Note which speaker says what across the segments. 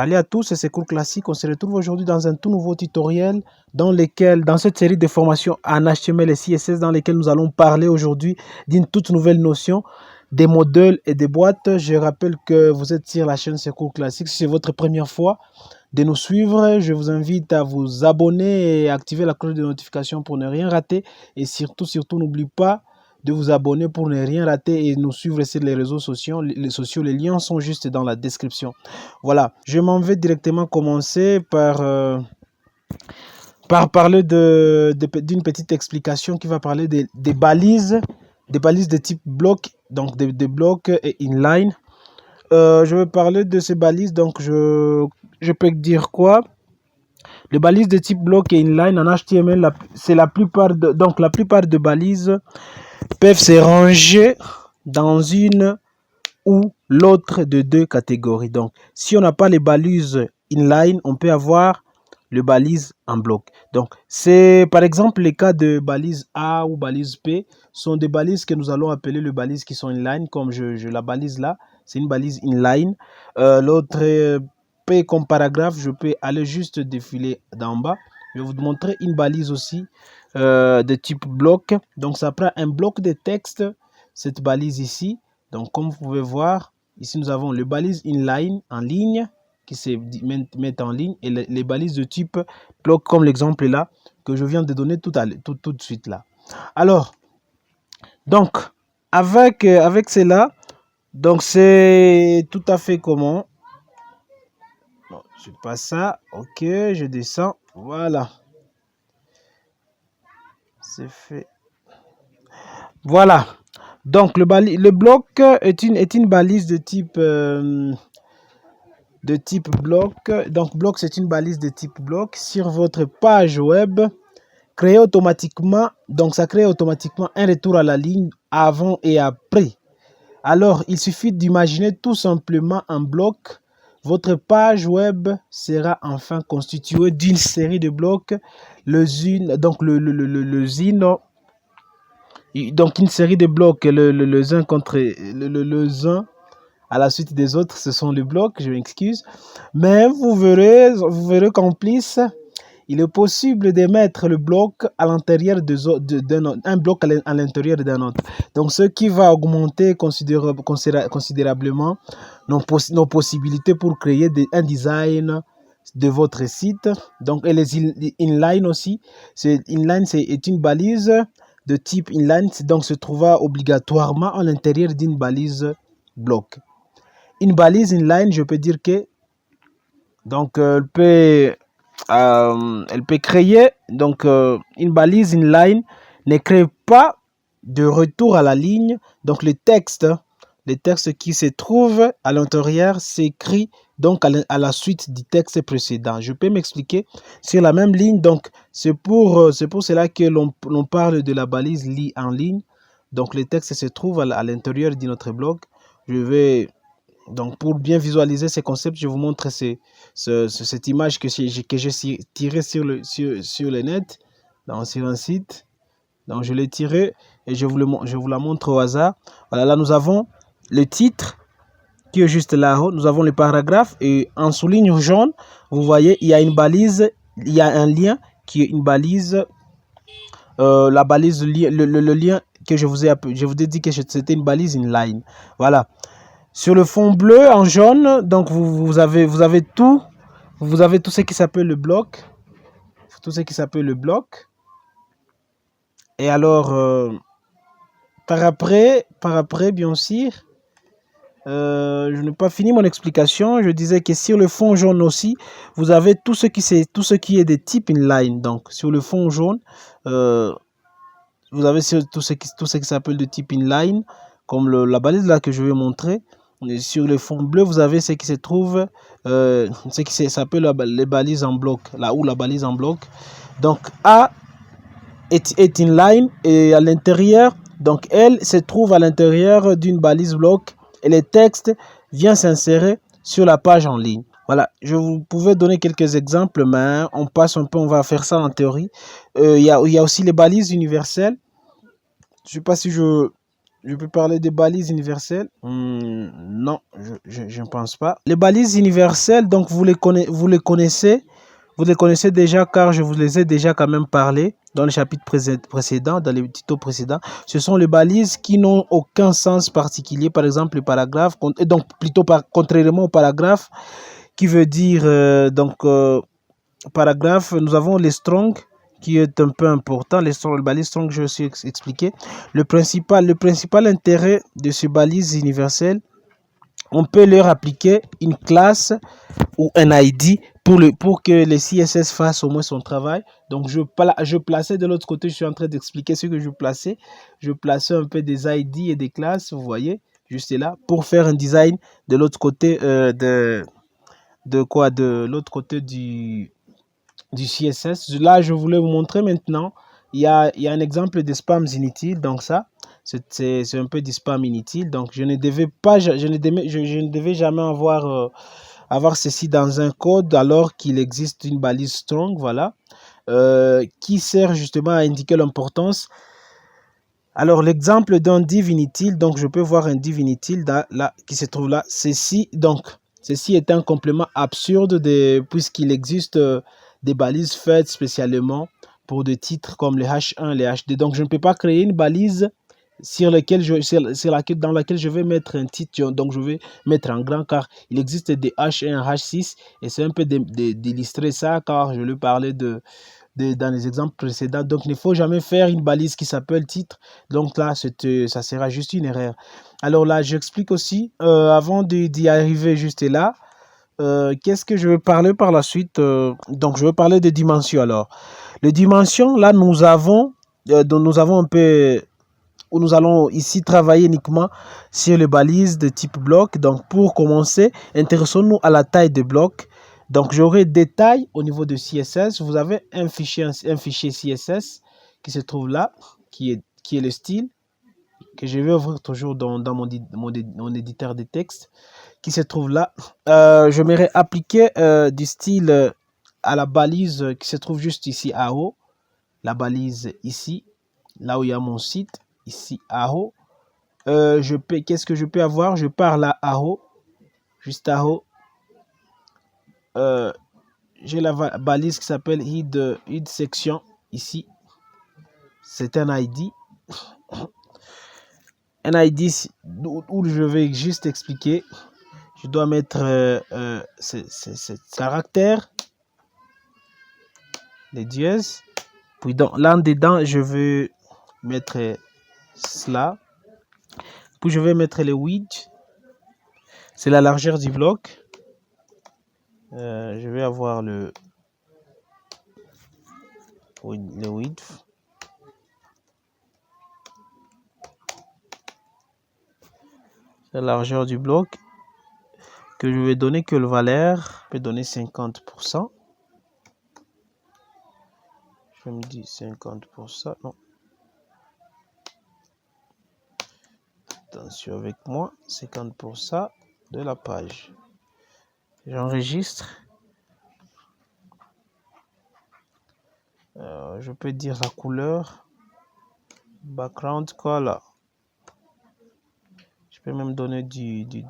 Speaker 1: Salut à tous, c'est Cours Classique. On se retrouve aujourd'hui dans un tout nouveau tutoriel dans cette série de formations en HTML et CSS dans lesquelles nous allons parler aujourd'hui d'une toute nouvelle notion des modules et des boîtes. Je rappelle que vous êtes sur la chaîne C'est Cours Classique. Si c'est votre première fois de nous suivre, je vous invite à vous abonner et activer la cloche de notification pour ne rien rater. Et surtout, n'oubliez pas de vous abonner pour ne rien rater et nous suivre sur les réseaux sociaux. Les liens sont juste dans la description. Voilà, je m'en vais directement commencer par parler d'une petite explication qui va parler des balises de type bloc, donc des blocs et inline. Je vais parler de ces balises, donc je peux dire quoi? Les balises de type bloc et inline en HTML, c'est la plupart de balises peuvent se ranger dans une ou l'autre de deux catégories. Donc, si on n'a pas les balises inline, on peut avoir les balises en bloc. Donc, c'est par exemple les cas de balises A ou balise P sont des balises que nous allons appeler les balises qui sont inline, comme la balise là, c'est une balise inline. L'autre P comme paragraphe, je peux aller juste défiler d'en bas. Je vais vous montrer une balise aussi de type bloc. Donc, ça prend un bloc de texte, cette balise ici. Donc, comme vous pouvez voir, ici, nous avons les balises inline en ligne qui se mettent en ligne et les balises de type bloc comme l'exemple là que je viens de donner tout de suite là. Alors, donc, avec cela, donc c'est tout à fait comment. Non, c'est pas ça. Ok, je descends. Voilà. C'est fait. Voilà. Donc, le bloc est une balise de type bloc. Donc, bloc, c'est une balise de type bloc sur votre page web. Créer automatiquement, donc ça crée automatiquement un retour à la ligne avant et après. Alors, il suffit d'imaginer tout simplement un bloc. Votre page web sera enfin constituée d'une série de blocs. Donc une série de blocs, les uns contre les uns à la suite des autres, ce sont les blocs, je m'excuse. Mais vous verrez qu'en plus, il est possible de mettre le bloc à l'intérieur un bloc à l'intérieur d'un autre. Donc, ce qui va augmenter considérablement nos possibilités pour créer un design de votre site. Donc, et les inline aussi. Inline, c'est une balise de type inline, donc se trouva obligatoirement à l'intérieur d'une balise bloc. Une balise inline, je peux dire que donc elle peut créer donc une balise inline ne crée pas de retour à la ligne. Donc les textes qui se trouvent à l'intérieur s'écrit donc à la suite du texte précédent. Je peux m'expliquer sur la même ligne. Donc c'est pour cela que l'on parle de la balise en ligne. Donc les textes se trouvent à l'intérieur de notre bloc. Donc, pour bien visualiser ces concepts, je vous montre cette image que j'ai tirée sur le net, sur un site. Donc, je l'ai tirée et je vous la montre au hasard. Voilà, là, nous avons le titre qui est juste là-haut. Nous avons le paragraphe et en souligne jaune, vous voyez, il y a une balise, il y a un lien qui est une balise. La balise, le lien que je vous ai dit que c'était une balise inline. Voilà. Sur le fond bleu en jaune, donc vous avez tout ce qui s'appelle le bloc. Tout ce qui s'appelle le bloc. Et alors, par après, bien sûr, je n'ai pas fini mon explication. Je disais que sur le fond jaune aussi, vous avez tout ce qui est de type inline. Donc, sur le fond jaune, vous avez tout ce qui s'appelle de type inline, comme la balise là que je vais montrer. Sur le fond bleu, vous avez ce qui se trouve, ce qui s'appelle les balises en bloc, là où la balise en bloc. Donc A est inline et à l'intérieur, donc elle se trouve à l'intérieur d'une balise bloc et le texte vient s'insérer sur la page en ligne. Voilà, je vous pouvais donner quelques exemples, mais on va faire ça en théorie. Il y a aussi les balises universelles. Je ne sais pas si je Je peux parler des balises universelles? Non, je ne pense pas. Les balises universelles, donc vous les connaissez. Vous les connaissez déjà car je vous les ai déjà quand même parlé dans le chapitre précédent, dans les tutos précédents. Ce sont les balises qui n'ont aucun sens particulier. Par exemple, le paragraphe, donc plutôt contrairement au paragraphe, qui veut dire, paragraphe, nous avons les strong, qui est un peu important. Les balises strong, je vais aussi expliquer. Le principal intérêt de ces balises universelles, on peut leur appliquer une classe ou un ID pour que le CSS fasse au moins son travail. Donc, je plaçais de l'autre côté, je suis en train d'expliquer ce que je plaçais. Je plaçais un peu des ID et des classes, vous voyez, juste là, pour faire un design de l'autre côté de l'autre côté du CSS. Là, je voulais vous montrer maintenant. Il y a un exemple de spams inutiles. Donc ça, c'est un peu du spam inutile. Donc je ne devais jamais avoir ceci dans un code alors qu'il existe une balise strong. Voilà. Qui sert justement à indiquer l'importance. Alors l'exemple d'un div inutile. Donc je peux voir un div inutile là, qui se trouve là. Ceci est un complément absurde puisqu'il existe des balises faites spécialement pour des titres comme les H1, les H2. Donc, je ne peux pas créer une balise dans laquelle je vais mettre un titre. Donc, je vais mettre en grand car il existe des H1, H6 et c'est un peu d'illustrer ça car je lui parlais dans les exemples précédents. Donc, il ne faut jamais faire une balise qui s'appelle titre. Donc là, ça sera juste une erreur. Alors là, j'explique aussi, avant d'y arriver juste là, qu'est-ce que je vais parler par la suite? Donc, je vais parler des dimensions alors. Les dimensions, là, nous avons un peu, où nous allons ici travailler uniquement sur les balises de type bloc. Donc, pour commencer, intéressons-nous à la taille de bloc. Donc, j'aurai des tailles au niveau de CSS. Vous avez un fichier CSS qui se trouve là, qui est le style, que je vais ouvrir toujours dans mon éditeur de texte, qui se trouve là. Je m'aurais appliqué du style à la balise qui se trouve juste ici à haut. La balise ici, là où il y a mon site, ici à haut. Qu'est-ce que je peux avoir? Je pars là à haut, juste à haut. J'ai la balise qui s'appelle id section ici. C'est un ID. Un ID où je vais juste expliquer. Je dois mettre ce caractère, les dièses. Puis là dedans, je vais mettre cela. Puis je vais mettre les width. C'est la largeur du bloc. Je vais avoir le width. La largeur du bloc. Que je vais donner que le valeur. Je vais donner 50%. Je me dis 50%. Non. Attention avec moi. 50% de la page. J'enregistre. Je peux dire la couleur. Background color. Je peux même donner du blue.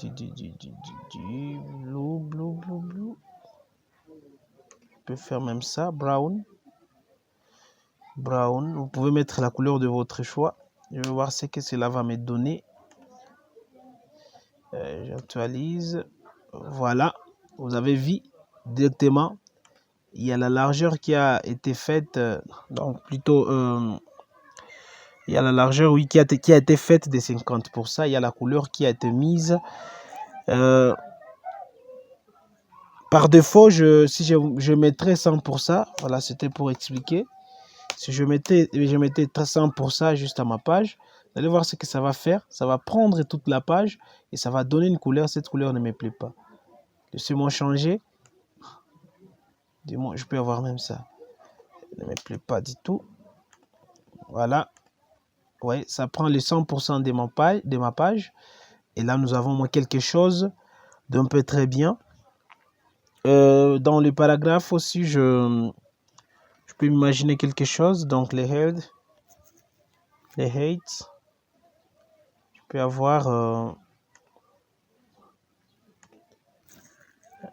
Speaker 1: Je peux faire même ça. Brown. Vous pouvez mettre la couleur de votre choix. Je vais voir ce que cela va me donner. J'actualise. Voilà. Vous avez vu directement. Il y a la largeur qui a été faite. Donc plutôt... il y a la largeur, oui, qui a été faite de 50%. Il y a la couleur qui a été mise. Par défaut, si je mettrais 100%, voilà, c'était pour expliquer. Si je mettais 100% juste à ma page, vous allez voir ce que ça va faire. Ça va prendre toute la page et ça va donner une couleur. Cette couleur ne me plaît pas. Laissez-moi changer. Dis-moi, je peux avoir même ça. Ne me plaît pas du tout. Voilà. Ouais, ça prend les 100% de ma page. Et là, nous avons quelque chose d'un peu très bien. Dans les paragraphes aussi, je peux imaginer quelque chose. Donc, les heads, les hates. peux avoir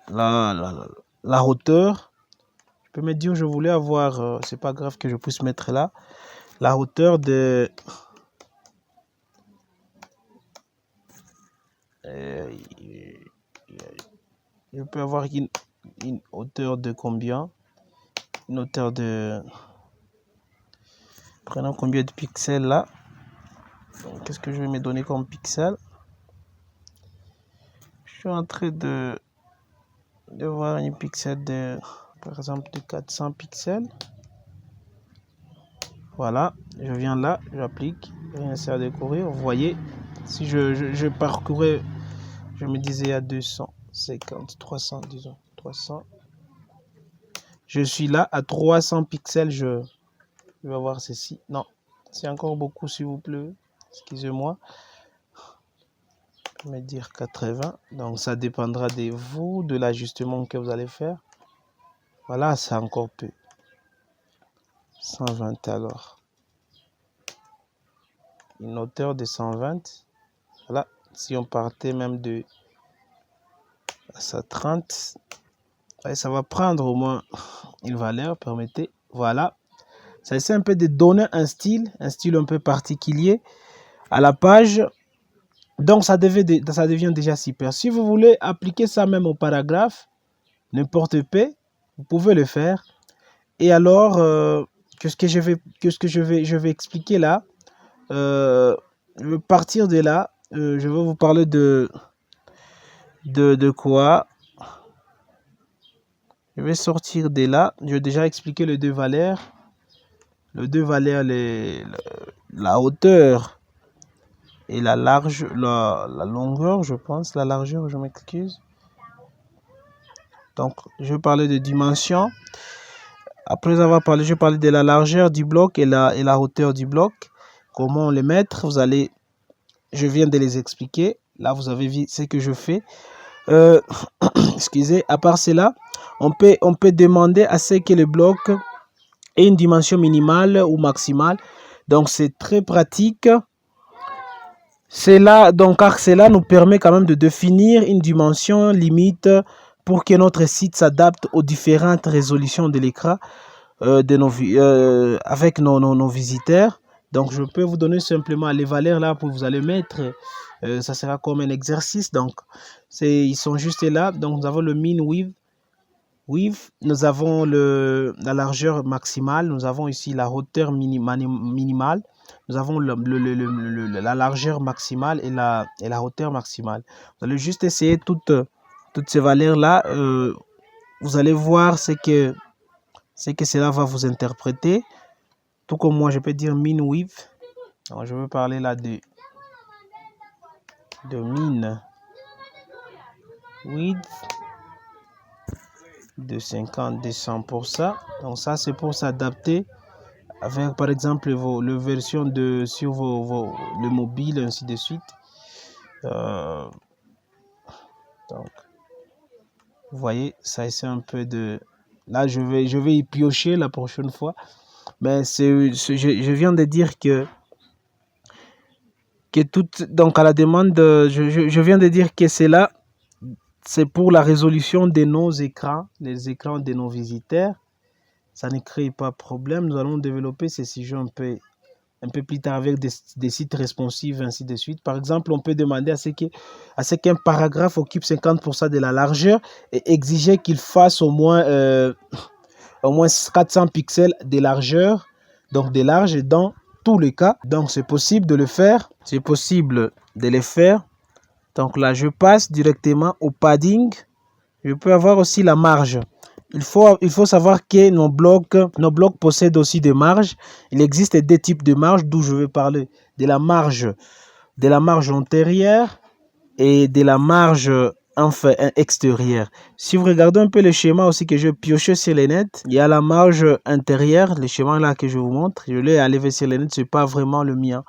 Speaker 1: la hauteur. Je peux me dire, je voulais avoir, c'est pas grave que je puisse mettre là, la hauteur de... je peux avoir une hauteur de combien? Une hauteur de... Prenons combien de pixels là? Qu'est-ce que je vais me donner comme pixels? Je suis en train de voir une pixel de, par exemple, de 400 pixels. Voilà, je viens là, j'applique, rien à découvrir. Vous voyez, si je parcourais, je me disais à 250, 300, disons, 300. Je suis là à 300 pixels, je vais voir ceci. Non, c'est encore beaucoup, s'il vous plaît. Excusez-moi. Je vais me dire 80. Donc, ça dépendra de vous, de l'ajustement que vous allez faire. Voilà, c'est encore peu. 120 alors. Une hauteur de 120. Voilà, si on partait même de ça 30, ouais, ça va prendre au moins une valeur, permettez. Voilà, ça essaie un peu de donner un style un peu particulier à la page. Donc ça devient déjà super. Si vous voulez appliquer ça même au paragraphe, n'importe quoi, vous pouvez le faire. Et alors, qu'est-ce que je vais expliquer là? Je vais partir de là. Je vais vous parler de quoi? Je vais sortir de là. J'ai déjà expliqué les deux valeurs. Les deux valeurs, la hauteur et la longueur, je pense. La largeur, je m'excuse. Donc, je vais parler de dimension. Après avoir parlé, je vais parler de la largeur du bloc et la hauteur du bloc. Comment les mettre? Je viens de les expliquer. Là, vous avez vu ce que je fais. Excusez, à part cela, on peut demander à ce que le bloc ait une dimension minimale ou maximale. Donc, c'est très pratique. Car cela nous permet quand même de définir une dimension limite pour que notre site s'adapte aux différentes résolutions de l'écran avec nos visiteurs. Donc, je peux vous donner simplement les valeurs là pour vous allez mettre. Ça sera comme un exercice. Donc, ils sont juste là. Donc, nous avons le min width, nous avons la largeur maximale, nous avons ici la hauteur minimale, nous avons la largeur maximale et la hauteur maximale. Vous allez juste essayer toutes ces valeurs là. Vous allez voir ce que cela va vous interpréter. Tout comme moi, je peux dire min width. Alors, je veux parler là de min width de 50, de 100%. Donc ça, c'est pour s'adapter avec, par exemple, le version sur le mobile, ainsi de suite. Donc, vous voyez, ça c'est un peu de... Là, je vais y piocher la prochaine fois. Mais je viens de dire que donc à la demande, je viens de dire que c'est là, c'est pour la résolution de nos écrans, les écrans de nos visiteurs. Ça ne crée pas de problème. Nous allons développer ces sujets un peu plus tard avec des sites responsifs, ainsi de suite. Par exemple, on peut demander à ce qu'un paragraphe occupe 50% de la largeur et exiger qu'il fasse au moins 400 pixels de largeur, donc de large dans tous les cas. Donc, c'est possible de le faire. C'est possible de le faire. Donc là, je passe directement au padding. Je peux avoir aussi la marge. Il faut savoir que nos blocs possèdent aussi des marges. Il existe deux types de marges, d'où je vais parler de la marge antérieure et de la marge extérieure. Si vous regardez un peu le schéma aussi que je pioché sur les nets, il y a la marge intérieure, le schéma là que je vous montre. Je l'ai enlevé sur les nets, c'est pas vraiment le mien.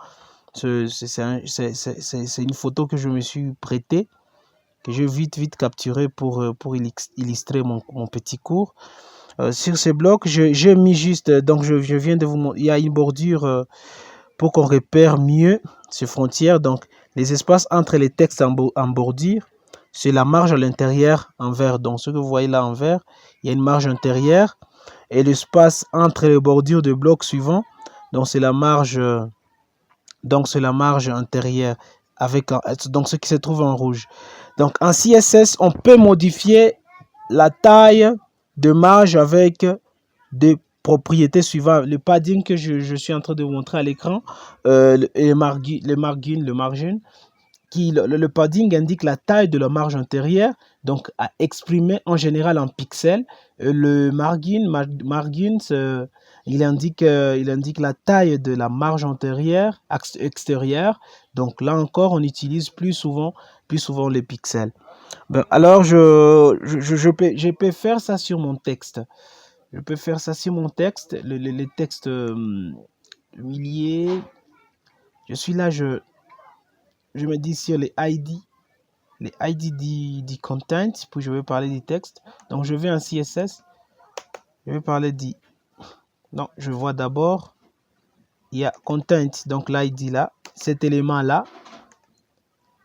Speaker 1: C'est une photo que je me suis prêtée, que j'ai vite capturé pour illustrer mon petit cours. Sur ces blocs, j'ai mis juste, donc je viens de vous montrer, il y a une bordure pour qu'on repère mieux ces frontières. Donc Les espaces entre les textes en bordure, c'est la marge à l'intérieur en vert. Donc, ce que vous voyez là en vert, il y a une marge intérieure. Et l'espace entre les bordures de blocs suivants, donc c'est la marge intérieure avec donc ce qui se trouve en rouge. Donc en CSS, on peut modifier la taille de marge avec des propriétés suivantes. Le padding que je suis en train de vous montrer à l'écran, le margin, le padding indique la taille de la marge intérieure, donc à exprimer en général en pixels. Le margin il indique la taille de la marge antérieure extérieure. Donc là encore, on utilise plus souvent les pixels. Ben, alors, je peux faire ça sur mon texte. Je peux faire ça sur mon texte, les textes milliers. Je suis là, je me dis sur les ID du content, puis je vais parler du texte. Donc je vais en CSS, je vais parler du... Non, je vois d'abord, il y a content, donc l'ID là, cet élément là.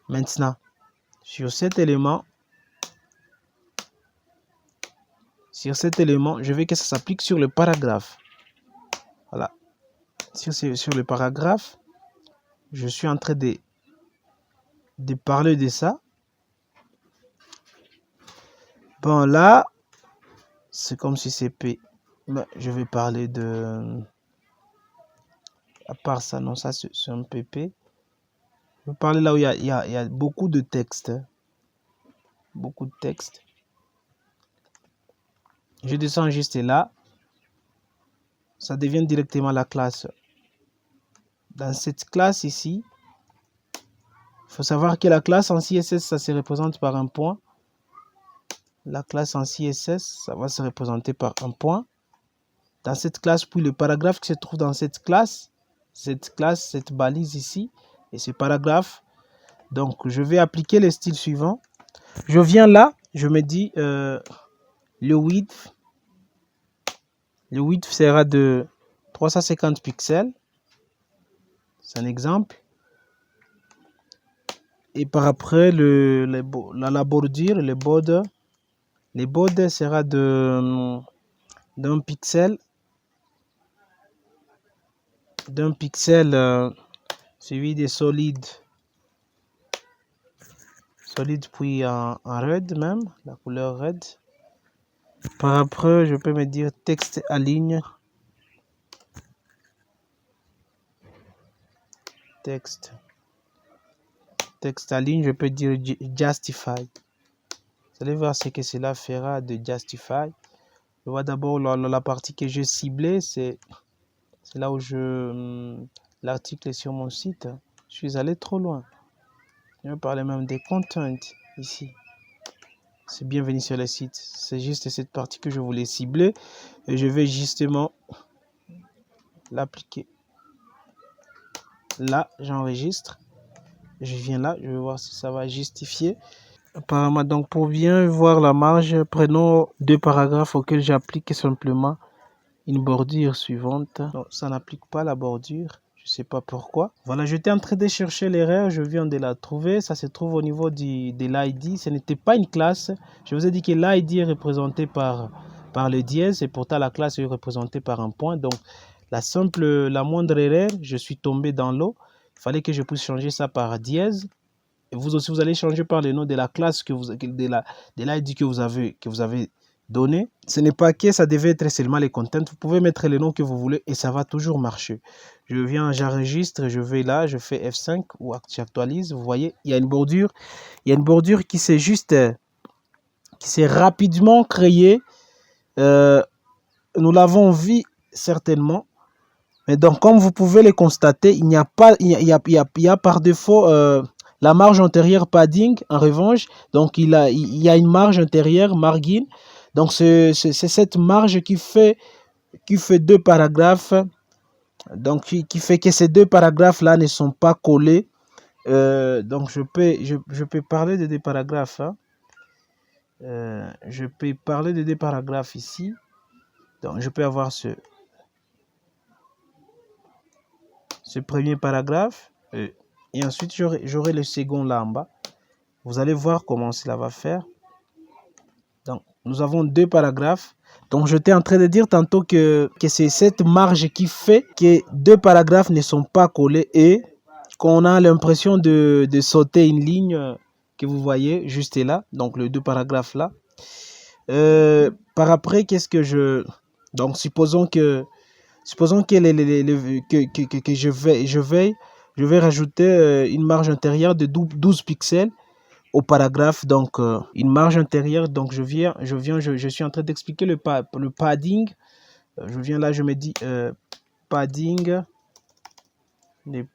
Speaker 1: Maintenant, sur cet élément, je veux que ça s'applique sur le paragraphe. Voilà. Sur le paragraphe, je suis en train de parler de ça. Bon, là, c'est comme si c'est P. Mais je vais parler de... À part ça, non, ça c'est un PP. Je vais parler là où il y a beaucoup de texte. Beaucoup de texte. Je descends juste là. Ça devient directement la classe. Dans cette classe ici, il faut savoir que la classe en CSS, ça se représente par un point. La classe en CSS, ça va se représenter par un point. Dans cette classe, puis le paragraphe qui se trouve dans cette classe, cette balise ici, et ce paragraphe. Donc, je vais appliquer le style suivant. Je viens là, je me dis le width sera de 350 pixels. C'est un exemple. Et par après, la bordure, les bords sera d'un pixel. Suivi des solides. Solide puis en red même, la couleur red. Par après, je peux me dire texte à ligne. Texte à ligne, je peux dire justify. Vous allez voir ce que cela fera de justify. Je vois d'abord la partie que j'ai ciblée, c'est là où l'article est sur mon site. Je suis allé trop loin. Je vais parler même des contents ici. C'est bienvenu sur le site. C'est juste cette partie que je voulais cibler et je vais justement l'appliquer. Là, j'enregistre. Je viens là, je vais voir si ça va justifier. Apparemment, donc pour bien voir la marge, prenons deux paragraphes auxquels j'applique simplement une bordure suivante. Non, ça n'applique pas la bordure. Je sais pas pourquoi. Voilà, j'étais en train de chercher l'erreur, je viens de la trouver. Ça se trouve au niveau de l'ID. Ce n'était pas une classe. Je vous ai dit que l'ID est représenté par le dièse et pourtant la classe est représentée par un point. Donc la moindre erreur, je suis tombé dans l'eau. Il fallait que je puisse changer ça par dièse. Et vous aussi, vous allez changer par le nom de la classe de l'ID que vous avez donné. Ce n'est pas que ça devait être seulement les contents. Vous pouvez mettre le nom que vous voulez et ça va toujours marcher. Je viens, j'enregistre, je vais là, je fais F5 ou j'actualise. Vous voyez, il y a une bordure. Il y a une bordure qui s'est rapidement créée. Nous l'avons vu certainement. Mais donc, comme vous pouvez le constater, il n'y a pas, il y a par défaut la marge antérieure padding. En revanche, donc il y a une marge intérieure margin. Donc c'est cette marge qui fait deux paragraphes. Donc qui fait que ces deux paragraphes là ne sont pas collés. Donc je peux parler de deux paragraphes. Hein. Je peux parler de deux paragraphes ici. Donc je peux avoir ce premier paragraphe. et ensuite j'aurai le second là en bas. Vous allez voir comment cela va faire. Donc, nous avons 2 paragraphes. Donc, j'étais en train de dire tantôt que c'est cette marge qui fait que 2 paragraphes ne sont pas collés et qu'on a l'impression de sauter une ligne que vous voyez juste là. Donc, les 2 paragraphes là. Par après, qu'est-ce que je... Donc, supposons que je vais rajouter une marge intérieure de 12 pixels au paragraphe, donc une marge intérieure. Donc je suis en train d'expliquer le padding. Je viens là, je me dis padding, le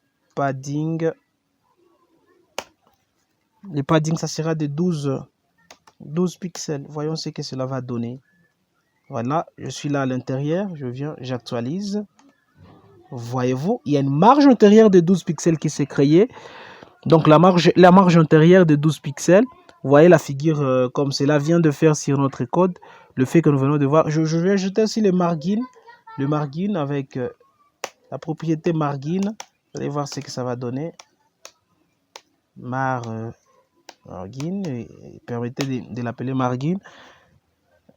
Speaker 1: padding, ça sera de 12 pixels. Voyons ce que cela va donner. Voilà, je suis là à l'intérieur, j'actualise. Voyez-vous, il y a une marge intérieure de 12 pixels qui s'est créée. Donc la marge intérieure de 12 pixels, vous voyez la figure comme cela vient de faire sur notre code, le fait que nous venons de voir. Je vais ajouter aussi le margin avec la propriété margin. Vous allez voir ce que ça va donner. Margin, permettez de l'appeler margin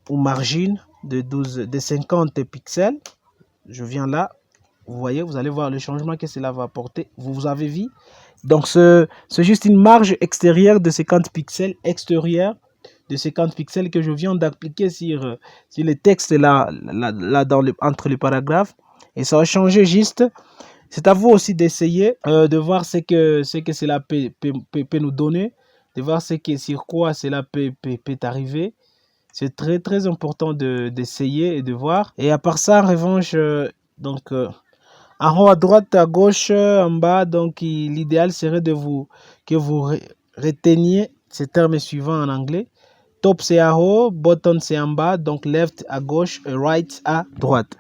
Speaker 1: ou margin de 50 pixels. Je viens là. Vous voyez, vous allez voir le changement que cela va apporter. Vous avez vu. Donc, c'est juste une marge extérieure de 50 pixels, que je viens d'appliquer sur les textes là entre les paragraphes. Et ça va changer juste. C'est à vous aussi d'essayer de voir ce que cela peut nous donner, de voir sur quoi cela peut arriver. C'est très, très important d'essayer et de voir. Et à part ça, en revanche, donc... en haut à droite, à gauche, en bas, donc l'idéal serait que vous reteniez ces termes suivants en anglais. Top c'est en haut, bottom c'est en bas, donc left à gauche, right à droite.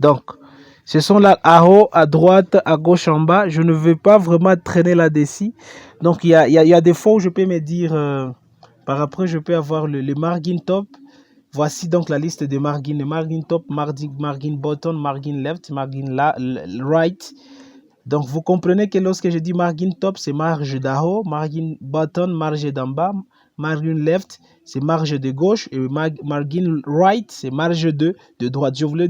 Speaker 1: Donc, ce sont là à haut, à droite, à gauche, en bas. Je ne veux pas vraiment traîner là-dessus. Donc, il y a des fois où je peux me dire, par après, je peux avoir le margin top. Voici donc la liste des margins. Le margin top, margin bottom, margin left, margin right. Donc, vous comprenez que lorsque je dis margin top, c'est marge d'en haut, margin bottom, marge d'en bas, margin left, c'est marge de gauche, et margin right, c'est marge de droite. Je vous le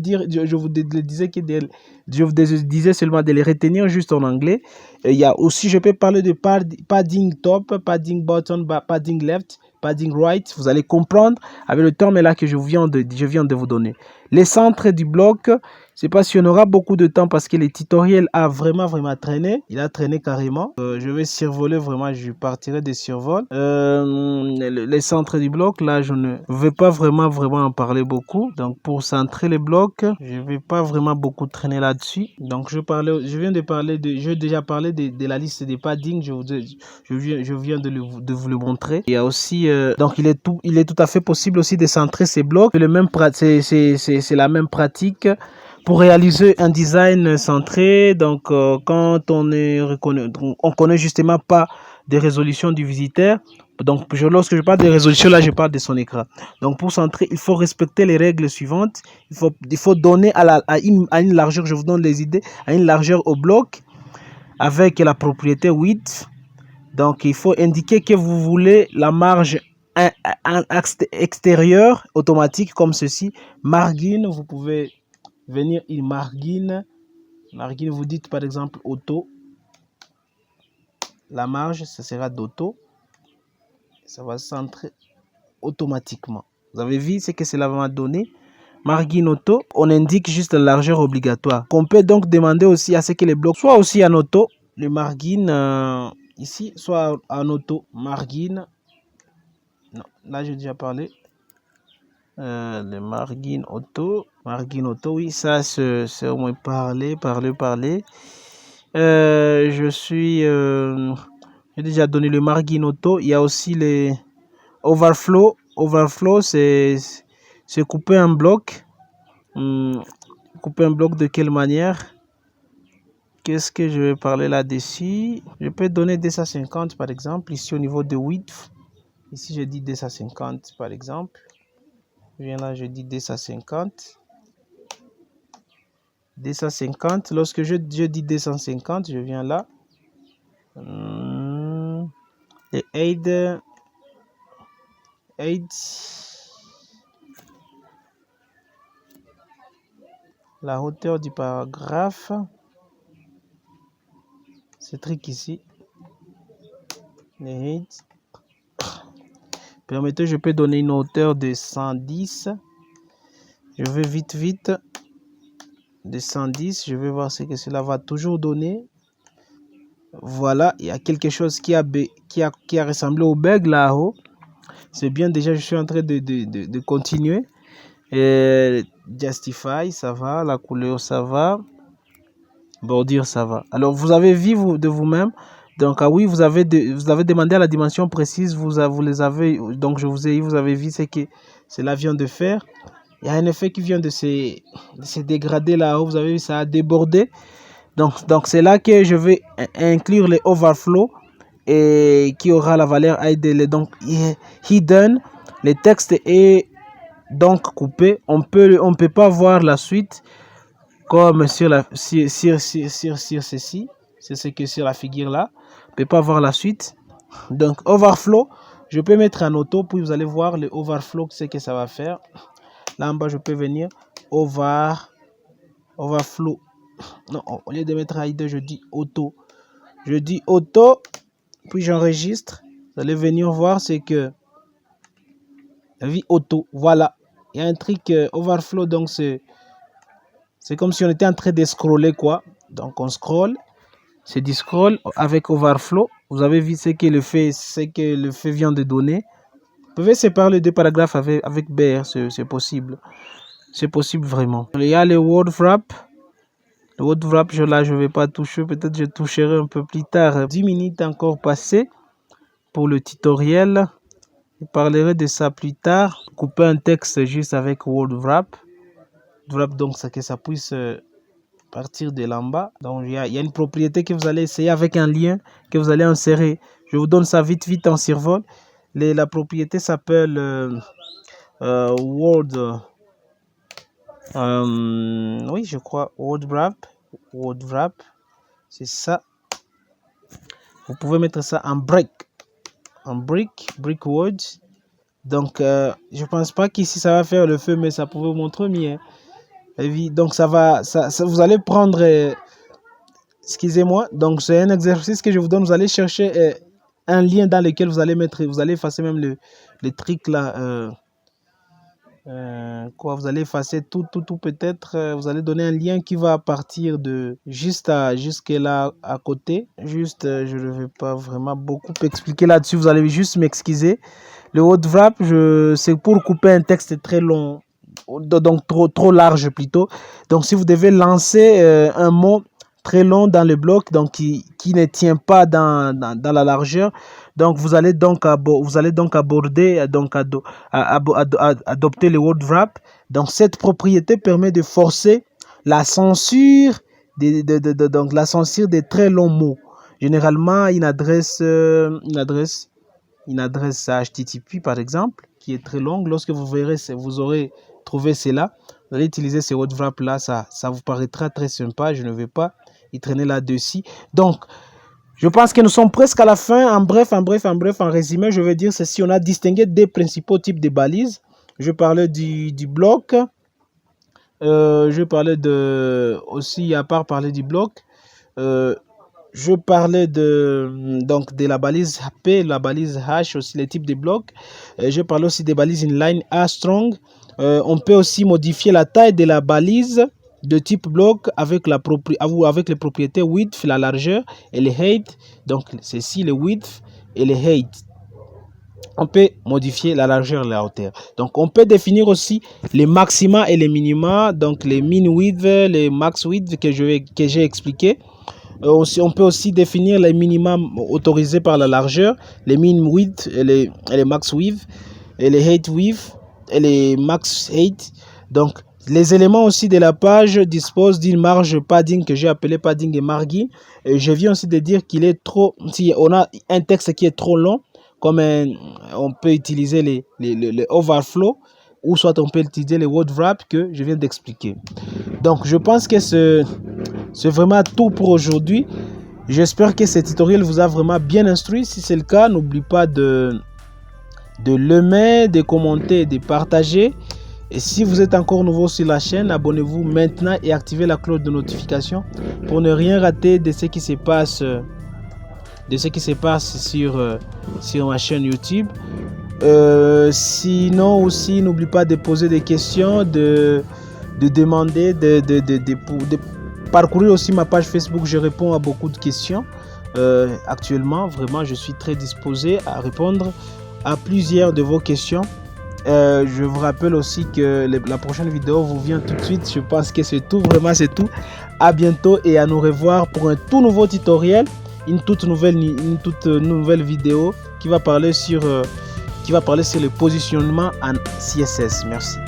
Speaker 1: disais seulement de les retenir juste en anglais. Et il y a aussi, je peux parler de padding top, padding bottom, padding left, padding right. Vous allez comprendre avec le terme là que je viens de vous donner. Les centres du bloc, c'est pas si on aura beaucoup de temps parce que le tutoriel a vraiment traîné. Il a traîné carrément. Je vais survoler vraiment, je partirai des survols. Les centres du bloc, là, je ne vais pas vraiment en parler beaucoup. Donc, pour centrer les blocs, je vais pas vraiment beaucoup traîner là-dessus. Donc, j'ai déjà parlé de la liste des paddings. Je viens de vous le montrer. Il y a aussi, donc, il est tout à fait possible aussi de centrer ces blocs. C'est la même pratique. Pour réaliser un design centré, donc quand on connaît justement pas des résolutions du visiteur, donc lorsque je parle de résolution, là je parle de son écran. Donc pour centrer, il faut respecter les règles suivantes. Il faut donner à une largeur, je vous donne les idées, à une largeur au bloc avec la propriété width. Donc il faut indiquer que vous voulez la marge extérieure automatique comme ceci. Margin, vous pouvez venir une margin, vous dites par exemple auto, la marge ça sera d'auto, ça va centrer automatiquement. Vous avez vu ce que cela va donner. Margin auto, on indique juste la largeur obligatoire. On peut donc demander aussi à ce que les blocs soient aussi en auto. Le margin ici soit en auto, margin, non, là j'ai déjà parlé. Le margin auto, oui, ça c'est au moins parler. J'ai déjà donné le margin auto. Il y a aussi les overflow. Overflow, c'est couper un bloc. Couper un bloc de quelle manière? Qu'est-ce que je vais parler là-dessus? Je peux donner 250 par exemple, ici au niveau de width. Ici, je dis 250 par exemple. Je viens là, je dis 250. 250. Lorsque je dis 250, je viens là. Et aide, la hauteur du paragraphe, ce truc ici, les aides. Permettez, je peux donner une hauteur de 110. Je vais vite de 110. Je vais voir ce que cela va toujours donner. Voilà, il y a quelque chose qui a ressemblé au bug là-haut. C'est bien, déjà je suis en train de continuer. Justify, ça va. La couleur, ça va. Bordure, ça va. Alors vous avez vu de vous-même. Donc oui, vous avez demandé à la dimension précise. Vous les avez. Donc je vous ai dit, vous avez vu ce que cela vient de faire. Il y a un effet qui vient de se dégrader là-haut. Vous avez vu, ça a débordé. Donc c'est là que je vais inclure les overflow et qui aura la valeur idle. Donc hidden, le texte est donc coupé. On peut pas voir la suite comme sur ceci. C'est ce que sur la figure là. On peut pas voir la suite. Donc overflow, je peux mettre en auto, puis vous allez voir le overflow, ce que ça va faire. Là en bas, je peux venir overflow. Non, au lieu de mettre ID, je dis auto. Je dis auto, puis j'enregistre. Vous allez venir voir, c'est que la vie auto. Voilà. Il y a un truc overflow, donc c'est comme si on était en train de scroller, quoi. Donc on scroll. C'est du scroll avec overflow. Vous avez vu ce que le fait vient de donner. Vous pouvez séparer les deux paragraphes avec BR, c'est possible. C'est possible vraiment. Il y a le word wrap. Le word wrap, je ne vais pas toucher. Peut-être je toucherai un peu plus tard. 10 minutes encore passées pour le tutoriel. Je parlerai de ça plus tard. Couper un texte juste avec word wrap. Wrap, donc, c'est que ça puisse partir de l'en bas. Donc, il y a une propriété que vous allez essayer avec un lien que vous allez insérer. Je vous donne ça vite en survol. La propriété s'appelle word. Oui, je crois word wrap, c'est ça. Vous pouvez mettre ça en brick words. Donc je pense pas qu'ici ça va faire le feu, mais ça pourrait vous montrer mieux. Donc ça va, vous allez prendre excusez-moi, donc c'est un exercice que je vous donne. Vous allez chercher un lien dans lequel vous allez effacer même le truc là. Vous allez effacer tout peut-être. Vous allez donner un lien qui va partir de jusque là à côté. Juste, je ne vais pas vraiment beaucoup expliquer là-dessus. Vous allez juste m'excuser. Le word wrap, c'est pour couper un texte très long, donc trop large plutôt. Donc si vous devez lancer un mot très long dans le bloc, donc qui ne tient pas dans la largeur, donc vous allez donc aborder, donc adopter le word wrap. Donc cette propriété permet de forcer la censure donc la censure des très longs mots. Généralement une adresse HTTP par exemple qui est très longue. Lorsque vous aurez trouvé cela, vous allez utiliser ce word wrap là, ça vous paraîtra très sympa. Je ne vais pas y traîner là-dessus. Donc je pense que nous sommes presque à la fin. En bref, en résumé, je vais dire ceci. On a distingué des principaux types de balises. Je parlais du bloc. Je parlais aussi, à part parler du bloc, je parlais de la balise P, la balise H, aussi les types de blocs. Je parlais aussi des balises inline A strong. On peut aussi modifier la taille de la balise de type bloc avec les propriétés width, la largeur, et les height. Donc ceci, le width et les height. On peut modifier la largeur et la hauteur. Donc on peut définir aussi les maxima et les minima, donc les min width, les max width que j'ai expliqué. On peut aussi définir les minima autorisés par la largeur, les min width et les max width, et les height width et les max height. Donc les éléments aussi de la page disposent d'une marge padding que j'ai appelé padding et margin. Et je viens aussi de dire qu'il est trop, si on a un texte qui est trop long, comme on peut utiliser les overflow, ou soit on peut utiliser les word wrap que je viens d'expliquer. Donc je pense que c'est vraiment tout pour aujourd'hui. J'espère que ce tutoriel vous a vraiment bien instruit. Si c'est le cas, n'oublie pas de l'aimer, de commenter, de partager. Et si vous êtes encore nouveau sur la chaîne, abonnez-vous maintenant et activez la cloche de notification pour ne rien rater de ce qui se passe, sur ma chaîne YouTube. Sinon aussi, n'oublie pas de poser des questions, de demander, de parcourir aussi ma page Facebook. Je réponds à beaucoup de questions. Actuellement, vraiment, je suis très disposé à répondre à plusieurs de vos questions. Je vous rappelle aussi que la prochaine vidéo vous vient tout de suite. Je pense que c'est tout, vraiment c'est tout. À bientôt et à nous revoir pour un tout nouveau tutoriel, une toute nouvelle vidéo qui va parler sur le positionnement en CSS. Merci.